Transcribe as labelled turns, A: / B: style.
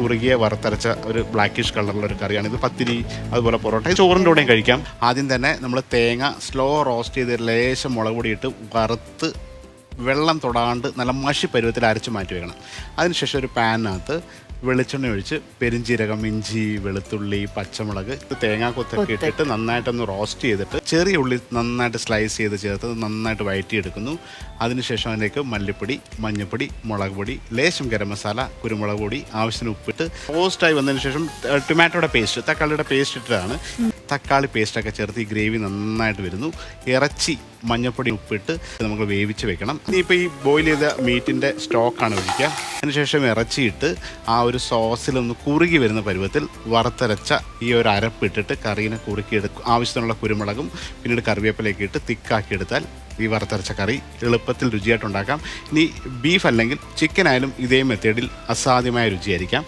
A: കുറുകിയ വറുത്തരച്ച ഒരു ബ്ലാക്കിഷ് കളറുള്ള ഒരു കറിയാണ് ഇത്. പത്തിരി അതുപോലെ പൊറോട്ട ചോറിൻ്റെ കൂടെയും കഴിക്കാം. ആദ്യം തന്നെ നമ്മൾ തേങ്ങ സ്ലോ റോസ്റ്റ് ചെയ്ത് ലേശം മുളക് പൊടി ഇട്ട് വറുത്ത് വെള്ളം തൊടാണ്ട് നല്ല മഷി പരുവത്തിൽ അരച്ച് മാറ്റി വെക്കണം. അതിനുശേഷം ഒരു പാനിനകത്ത് വെളിച്ചെണ്ണ ഒഴിച്ച് പെരിഞ്ചീരകം, ഇഞ്ചി, വെളുത്തുള്ളി, പച്ചമുളക്, തേങ്ങാക്കൊത്തൊക്കെ ഇട്ടിട്ട് നന്നായിട്ടൊന്ന് റോസ്റ്റ് ചെയ്തിട്ട് ചെറിയ ഉള്ളി നന്നായിട്ട് സ്ലൈസ് ചെയ്ത് ചേർത്ത് നന്നായിട്ട് വഴറ്റിയെടുക്കുന്നു. അതിനുശേഷം അതിലേക്ക് മല്ലിപ്പൊടി, മഞ്ഞൾപ്പൊടി, മുളക് പൊടി, ലേശം ഗരം മസാല, കുരുമുളക് പൊടി, ആവശ്യത്തിന് ഉപ്പിട്ട് റോസ്റ്റായി വന്നതിന് ശേഷം ടൊമാറ്റോയുടെ പേസ്റ്റ്, തക്കാളിയുടെ പേസ്റ്റ് ഇട്ടിട്ടാണ്. തക്കാളി പേസ്റ്റൊക്കെ ചേർത്ത് ഈ ഗ്രേവി നന്നായിട്ട് വരുന്നു. ഇറച്ചി മഞ്ഞൾപ്പൊടി ഉപ്പിട്ട് നമുക്ക് വേവിച്ച് വെക്കണം. ഇനിയിപ്പോൾ ഈ ബോയിൽ ചെയ്ത മീറ്റിൻ്റെ സ്റ്റോക്കാണ് ഒഴിക്കുക. അതിനുശേഷം ഇറച്ചിയിട്ട് ആ ഒരു സോസിലൊന്ന് കുറുകി വരുന്ന പരുവത്തിൽ വറുത്തരച്ച ഈ ഒരു അരപ്പിട്ടിട്ട് കറീനെ കുറുക്കിയെടുക്കും. ആവശ്യത്തിനുള്ള കുരുമുളകും പിന്നീട് കറിവേപ്പിലേക്ക് ഇട്ട് തിക്കാക്കി എടുത്താൽ ഈ വറുത്തരച്ച കറി എളുപ്പത്തിൽ രുചിയായിട്ടുണ്ടാക്കാം. ഇനി ബീഫ് അല്ലെങ്കിൽ ചിക്കൻ ആയാലും ഇതേ മെത്തേഡിൽ അസാധ്യമായ രുചിയായിരിക്കാം.